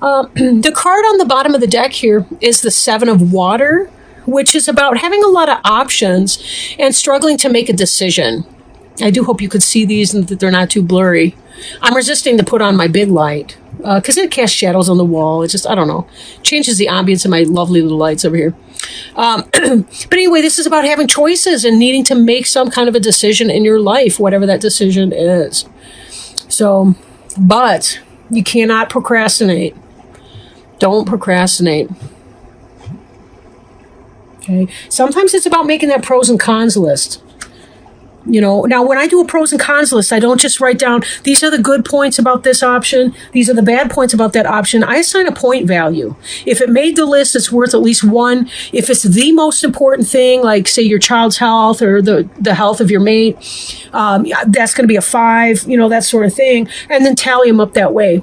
The card on the bottom of the deck here is the Seven of Water, which is about having a lot of options and struggling to make a decision. I do hope you could see these and that they're not too blurry. I'm resisting to put on my big light because it casts shadows on the wall. It just, I don't know, changes the ambience of my lovely little lights over here. But anyway, this is about having choices and needing to make some kind of a decision in your life, whatever that decision is. So, but you cannot procrastinate. Don't procrastinate. Okay. Sometimes it's about making that pros and cons list. Now when I do a pros and cons list, I don't just write down, these are the good points about this option, these are the bad points about that option. I assign a point value. If it made the list, it's worth at least 1. If it's the most important thing, like say your child's health or the health of your mate, that's going to be a 5, that sort of thing. And then tally them up that way.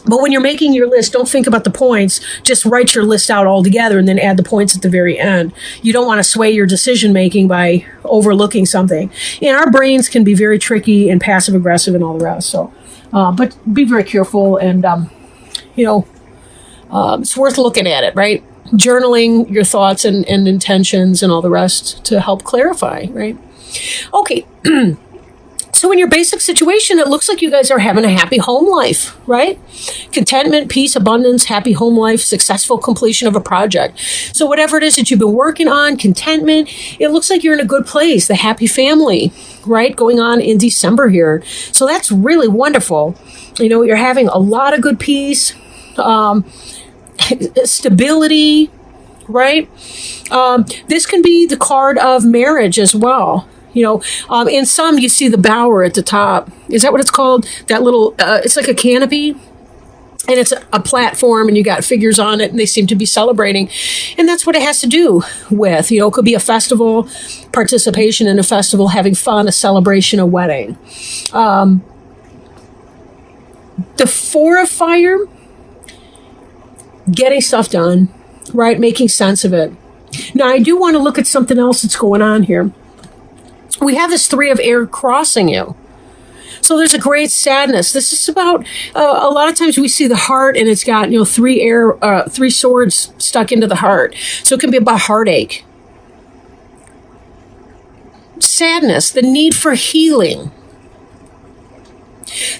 But when you're making your list, don't think about the points. Just write your list out all together and then add the points at the very end. You don't want to sway your decision making by overlooking something. And our brains can be very tricky and passive aggressive and all the rest. So, but be very careful and, it's worth looking at it, right? Journaling your thoughts and intentions and all the rest to help clarify, right? Okay. So in your basic situation, it looks like you guys are having a happy home life, right? Contentment, peace, abundance, happy home life, successful completion of a project. So whatever it is that you've been working on, contentment, it looks like you're in a good place, the happy family, right? Going on in December here. So that's really wonderful. You're having a lot of good peace, stability, right? This can be the card of marriage as well. In some, you see the bower at the top. Is that what it's called? That little, it's like a canopy. And it's a platform, and you got figures on it, and they seem to be celebrating. And that's what it has to do with, it could be a festival, participation in a festival, having fun, a celebration, a wedding. The 4 of Fire, getting stuff done, right? Making sense of it. Now, I do want to look at something else that's going on here. We have this 3 of Air crossing you. So there's a great sadness. This is about, a lot of times we see the heart and it's got, 3 swords stuck into the heart. So it can be about heartache. Sadness, the need for healing.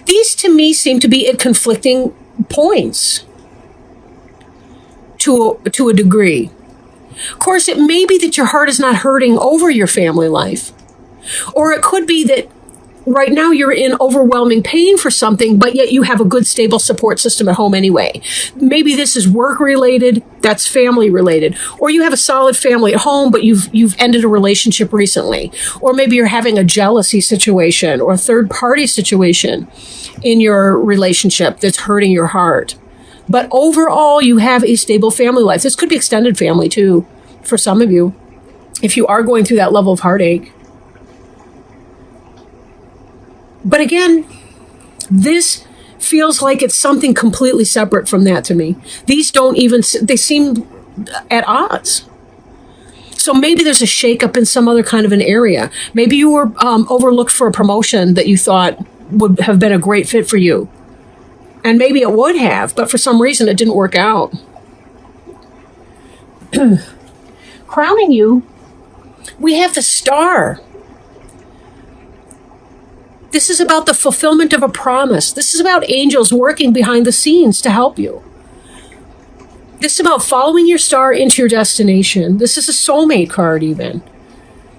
These to me seem to be at conflicting points to a degree. Of course, it may be that your heart is not hurting over your family life. Or it could be that right now you're in overwhelming pain for something, but yet you have a good, stable support system at home anyway. Maybe this is work-related, that's family-related. Or you have a solid family at home, but you've ended a relationship recently. Or maybe you're having a jealousy situation or a third-party situation in your relationship that's hurting your heart. But overall, you have a stable family life. This could be extended family, too, for some of you, if you are going through that level of heartache. But again, this feels like it's something completely separate from that to me. These they seem at odds. So maybe there's a shakeup in some other kind of an area. Maybe you were overlooked for a promotion that you thought would have been a great fit for you. And maybe it would have, but for some reason it didn't work out. Crowning you, we have the Star. This is about the fulfillment of a promise. This is about angels working behind the scenes to help you. This is about following your star into your destination. This is a soulmate card even.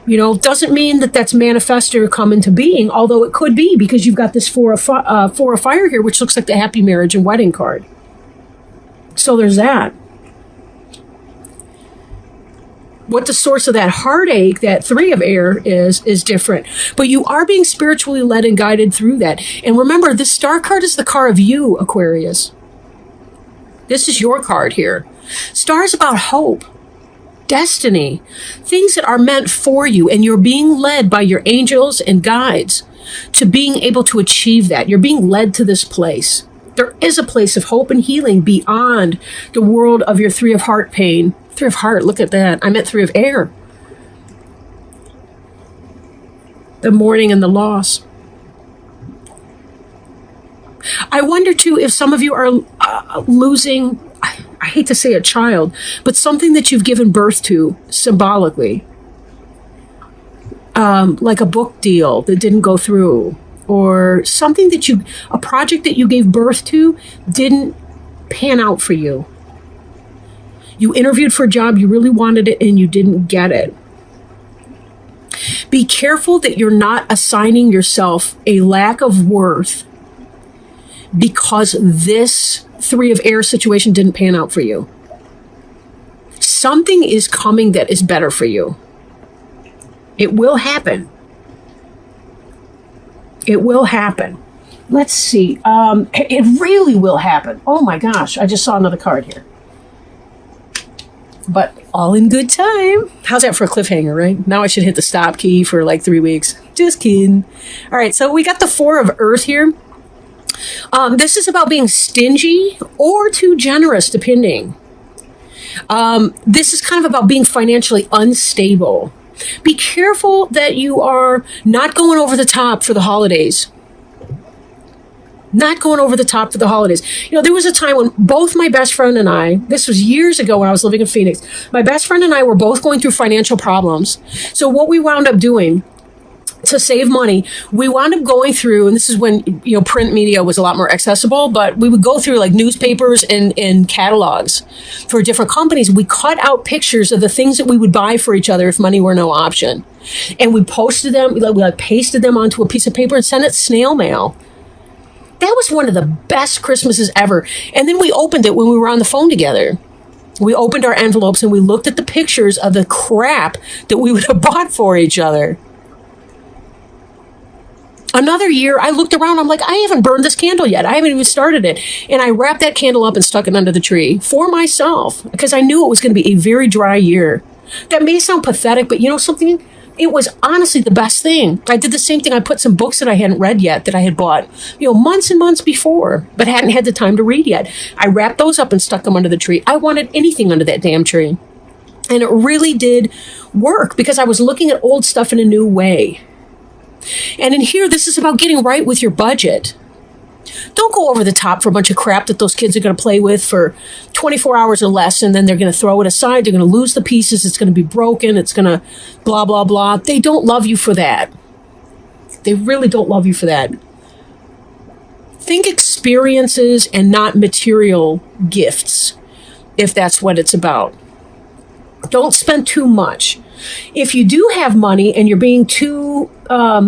Doesn't mean that that's manifested or come into being, although it could be because you've got this 4 of Fire here, which looks like the happy marriage and wedding card. So there's that. What the source of that heartache, that 3 of Air is different. But you are being spiritually led and guided through that. And remember, this Star card is the card of you, Aquarius. This is your card here. Star is about hope, destiny, things that are meant for you. And you're being led by your angels and guides to being able to achieve that. You're being led to this place. There is a place of hope and healing beyond the world of your 3 of Heart pain. 3 of Heart, look at that. I meant 3 of Air. The mourning and the loss. I wonder too if some of you are losing, I hate to say a child, but something that you've given birth to symbolically. Like a book deal that didn't go through, or something that a project that you gave birth to didn't pan out for you. You interviewed for a job, you really wanted it, and you didn't get it. Be careful that you're not assigning yourself a lack of worth because this Three of Air situation didn't pan out for you. Something is coming that is better for you. It will happen. It will happen. Let's see. It really will happen. Oh my gosh. I just saw another card here. But all in good time. How's that for a cliffhanger, right? Now I should hit the stop key for like 3 weeks. Just kidding. All right. So we got the Four of Earth here. This is about being stingy or too generous, depending. This is kind of about being financially unstable. Be careful that you are not going over the top for the holidays. Not going over the top for the holidays. You know, there was a time when both my best friend and I, this was years ago when I was living in Phoenix, my best friend and I were both going through financial problems. So what we wound up doing to save money, we wound up going through, and this is when, you know, print media was a lot more accessible, but we would go through like newspapers and catalogs for different companies. We cut out pictures of the things that we would buy for each other if money were no option. And we posted them, we pasted them onto a piece of paper and sent it snail mail. That was one of the best Christmases ever. And then we opened it when we were on the phone together. We opened our envelopes and we looked at the pictures of the crap that we would have bought for each other. Another year, I looked around. I'm like, I haven't burned this candle yet. I haven't even started it. And I wrapped that candle up and stuck it under the tree for myself because I knew it was going to be a very dry year. That may sound pathetic, but you know something? It was honestly the best thing. I did the same thing. I put some books that I hadn't read yet that I had bought, you know, months and months before, but hadn't had the time to read yet. I wrapped those up and stuck them under the tree. I wanted anything under that damn tree. And it really did work because I was looking at old stuff in a new way. And in here, this is about getting right with your budget. Don't go over the top for a bunch of crap that those kids are going to play with for 24 hours or less, and then they're going to throw it aside. They're going to lose the pieces. It's going to be broken. It's going to blah, blah, blah. They don't love you for that. They really don't love you for that. Think experiences and not material gifts, if that's what it's about. Don't spend too much. If you do have money and you're being too, I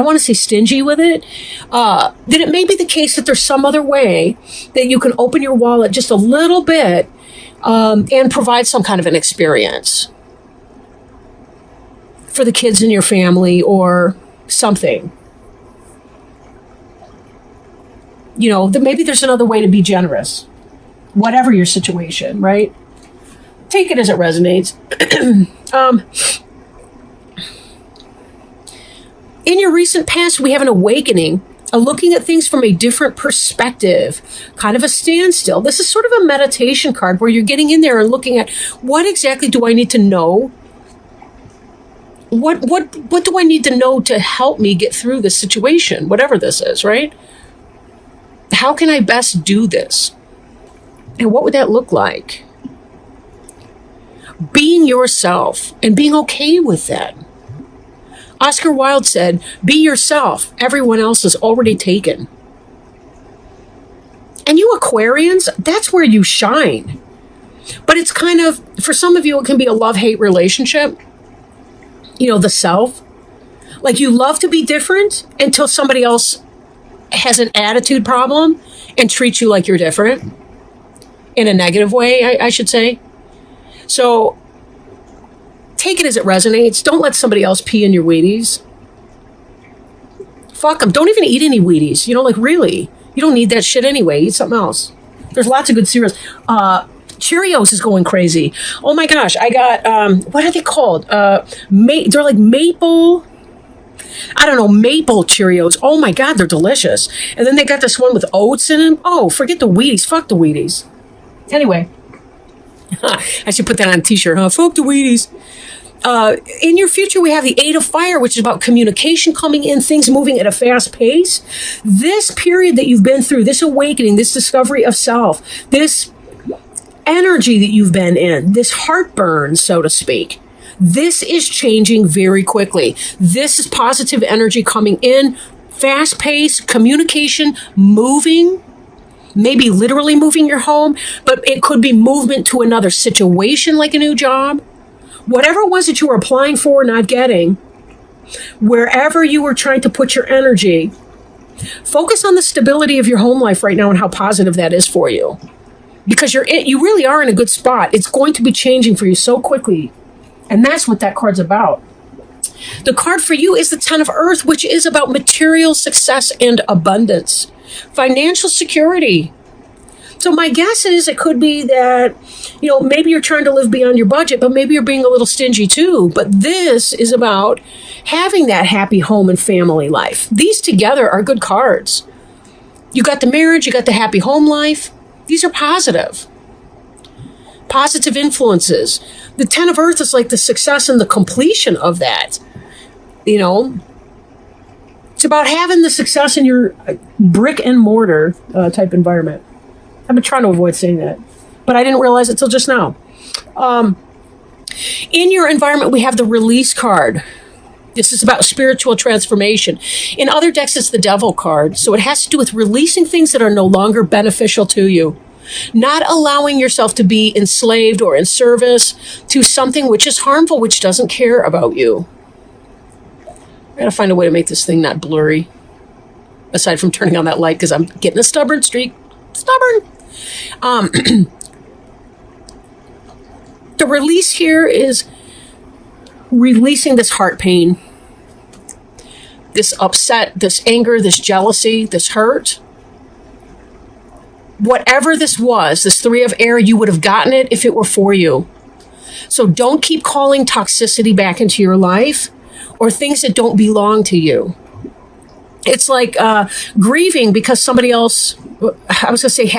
want to say stingy with it, then it may be the case that there's some other way that you can open your wallet just a little bit and provide some kind of an experience for the kids in your family or something. You know, maybe there's another way to be generous, whatever your situation, right? Take it as it resonates. In your recent past, we have an awakening, a looking at things from a different perspective, kind of a standstill. This is sort of a meditation card where you're getting in there and looking at what exactly do I need to know? What do I need to know to help me get through this situation, whatever this is, right? How can I best do this? And what would that look like? Being yourself and being okay with that. Oscar Wilde said, be yourself. Everyone else is already taken. And you Aquarians, that's where you shine. But it's kind of, for some of you, it can be a love-hate relationship. You know, the self. Like you love to be different until somebody else has an attitude problem and treats you like you're different. In a negative way, I should say. So take it as it resonates. Don't let somebody else pee in your Wheaties. Fuck them. Don't even eat any Wheaties. You know, like really. You don't need that shit anyway. Eat something else. There's lots of good cereals. Cheerios is going crazy. Oh my gosh. I got, what are they called? They're like maple, I don't know, maple Cheerios. Oh my God, they're delicious. And then they got this one with oats in them. Oh, forget the Wheaties. Fuck the Wheaties. Anyway. I should put that on a t-shirt, huh? Fuck the Wheaties. In your future, we have the Eight of Fire, which is about communication coming in, things moving at a fast pace. This period that you've been through, this awakening, this discovery of self, this energy that you've been in, this heartburn, so to speak, this is changing very quickly. This is positive energy coming in, fast pace, communication, moving, maybe literally moving your home, but it could be movement to another situation like a new job. Whatever it was that you were applying for, not getting, wherever you were trying to put your energy, focus on the stability of your home life right now and how positive that is for you. Because you really are in a good spot. It's going to be changing for you so quickly. And that's what that card's about. The card for you is the Ten of Earth, which is about material success and abundance, financial security. So my guess is it could be that, maybe you're trying to live beyond your budget, but maybe you're being a little stingy too. But this is about having that happy home and family life. These together are good cards. You got the marriage, you got the happy home life. These are positive influences. The Ten of Earth is like the success and the completion of that. It's about having the success in your brick and mortar type environment. I've been trying to avoid saying that, but I didn't realize it till just now. In your environment, we have the Release card. This is about spiritual transformation. In other decks, it's the Devil card. So it has to do with releasing things that are no longer beneficial to you. Not allowing yourself to be enslaved or in service to something which is harmful, which doesn't care about you. I gotta find a way to make this thing not blurry. Aside from turning on that light, because I'm getting a stubborn streak. Stubborn. The release here is releasing this heart pain, this upset, this anger, this jealousy, this hurt. Whatever this was, this Three of Air, you would have gotten it if it were for you. So don't keep calling toxicity back into your life or things that don't belong to you. It's like grieving because somebody else, I was going to say,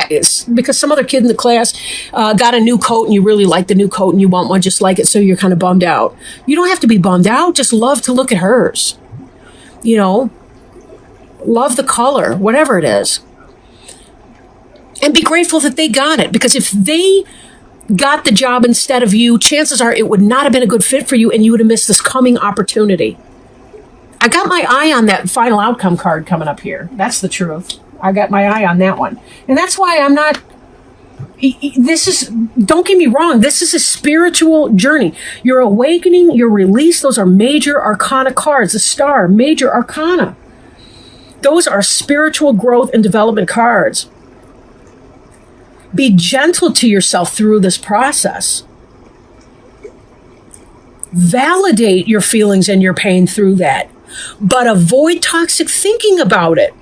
because some other kid in the class got a new coat and you really like the new coat and you want one just like it, so you're kind of bummed out. You don't have to be bummed out. Just love to look at hers. Love the color, whatever it is. And be grateful that they got it, because if they got the job instead of you, chances are it would not have been a good fit for you and you would have missed this coming opportunity. I got my eye on that final outcome card coming up here. That's the truth. I got my eye on that one. And that's why I'm not, don't get me wrong, this is a spiritual journey. Your awakening, your release, those are major arcana cards. The Star, major arcana. Those are spiritual growth and development cards. Be gentle to yourself through this process. Validate your feelings and your pain through that, but avoid toxic thinking about it.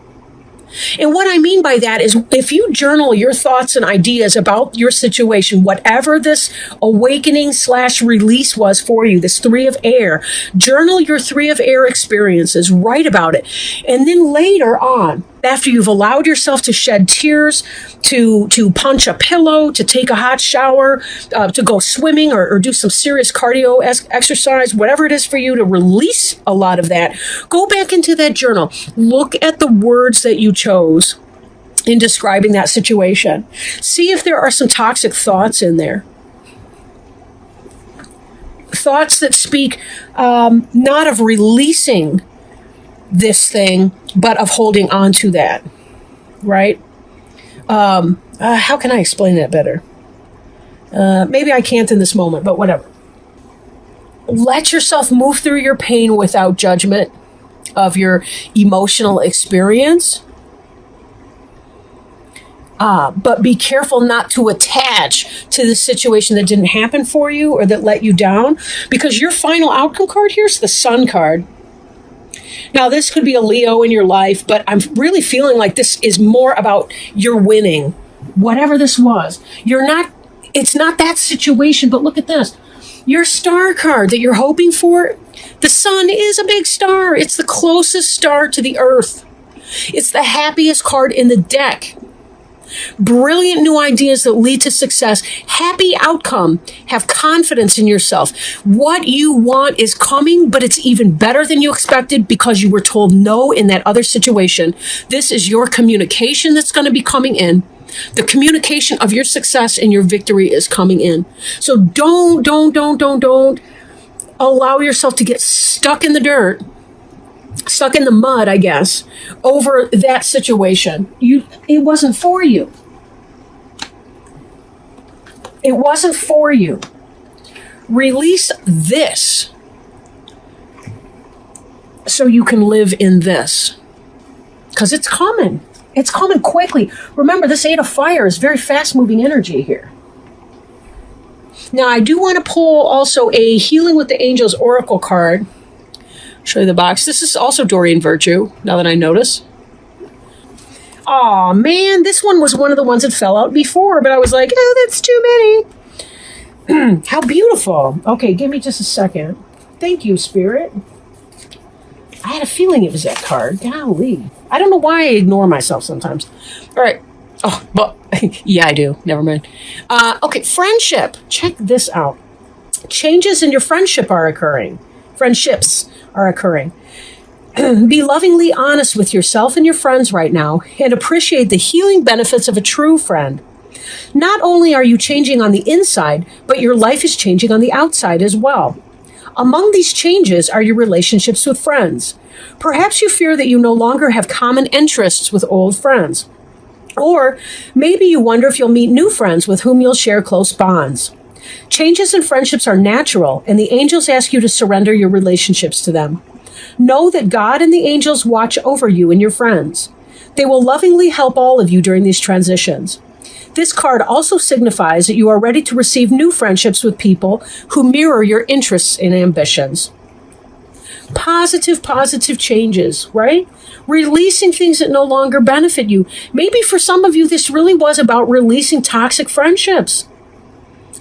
And what I mean by that is, if you journal your thoughts and ideas about your situation, whatever this awakening/release was for you, this Three of Air, journal your Three of Air experiences, write about it. And then later on, after you've allowed yourself to shed tears, to punch a pillow, to take a hot shower, to go swimming or do some serious cardio exercise, whatever it is for you to release a lot of that, go back into that journal. Look at the words that you chose in describing that situation. See if there are some toxic thoughts in there. Thoughts that speak not of releasing this thing, but of holding on to that, right? How can I explain that better? Maybe I can't in this moment, but whatever. Let yourself move through your pain without judgment of your emotional experience. But be careful not to attach to the situation that didn't happen for you or that let you down, because your final outcome card here is the Sun card. Now, this could be a Leo in your life, but I'm really feeling like this is more about you're winning. Whatever this was, it's not that situation, but look at this. Your Star card that you're hoping for, the Sun is a big star. It's the closest star to the Earth. It's the happiest card in the deck. Brilliant new ideas that lead to success. Happy outcome. Have confidence in yourself. What you want is coming, but it's even better than you expected because you were told no in that other situation. This is your communication that's going to be coming in. The communication of your success and your victory is coming in. So don't allow yourself to get stuck in the dirt, stuck in the mud, I guess, over that situation. It wasn't for you. It wasn't for you. Release this so you can live in this. Because it's coming. It's coming quickly. Remember, this Eight of Fire is very fast-moving energy here. Now, I do want to pull also a Healing with the Angels Oracle card. Show you the box. This is also Dorian Virtue, now that I notice. Aw, man, this one was one of the ones that fell out before, but I was like, oh, that's too many. How beautiful. Okay, give me just a second. Thank you, Spirit. I had a feeling it was that card. Golly. I don't know why I ignore myself sometimes. All right. Oh, but yeah, I do. Never mind. Okay, friendship. Check this out. Changes in your friendship are occurring. Friendships are occurring. Be lovingly honest with yourself and your friends right now and appreciate the healing benefits of a true friend. Not only are you changing on the inside, but your life is changing on the outside as well. Among these changes are your relationships with friends. Perhaps you fear that you no longer have common interests with old friends. Or maybe you wonder if you'll meet new friends with whom you'll share close bonds. Changes in friendships are natural, and the angels ask you to surrender your relationships to them. Know that God and the angels watch over you and your friends. They will lovingly help all of you during these transitions. This card also signifies that you are ready to receive new friendships with people who mirror your interests and ambitions. Positive changes, right? Releasing things that no longer benefit you. Maybe for some of you, this really was about releasing toxic friendships.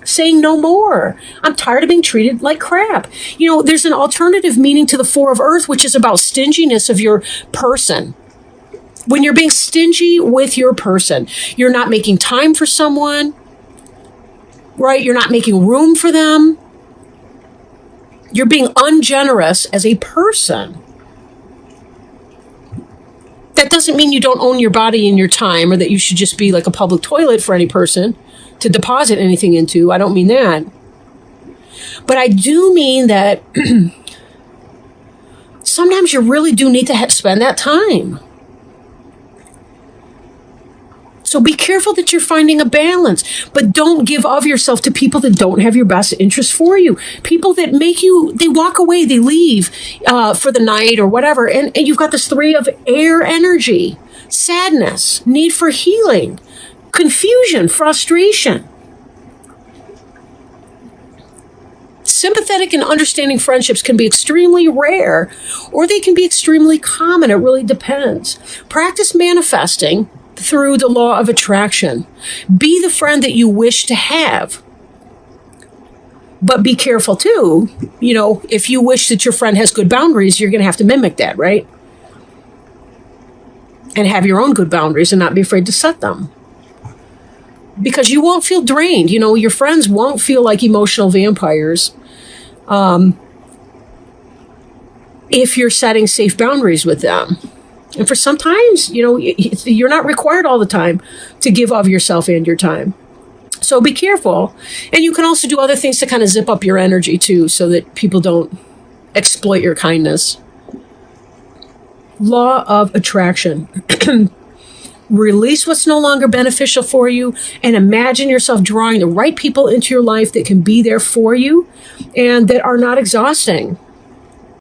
Saying no more. I'm tired of being treated like crap. You know, there's an alternative meaning to the Four of Earth, which is about stinginess of your person. When you're being stingy with your person, you're not making time for someone, right? You're not making room for them. You're being ungenerous as a person. That doesn't mean you don't own your body and your time, or that you should just be like a public toilet for any person to deposit anything into. I don't mean that. But I do mean that sometimes you really do need to spend that time. So be careful that you're finding a balance, but don't give of yourself to people that don't have your best interest for you. People that make you, they walk away, they leave for the night or whatever. And you've got this Three of Air energy, sadness, need for healing, confusion, frustration. Sympathetic and understanding friendships can be extremely rare, or they can be extremely common. It really depends. Practice manifesting through the law of attraction. Be the friend that you wish to have. But be careful too. You know, if you wish that your friend has good boundaries, you're going to have to mimic that, right? And have your own good boundaries and not be afraid to set them. Because you won't feel drained. You know, your friends won't feel like emotional vampires if you're setting safe boundaries with them. And for sometimes, you know, you're not required all the time to give of yourself and your time. So be careful. And you can also do other things to kind of zip up your energy too, so that people don't exploit your kindness. Law of attraction. Release what's no longer beneficial for you and imagine yourself drawing the right people into your life that can be there for you and that are not exhausting.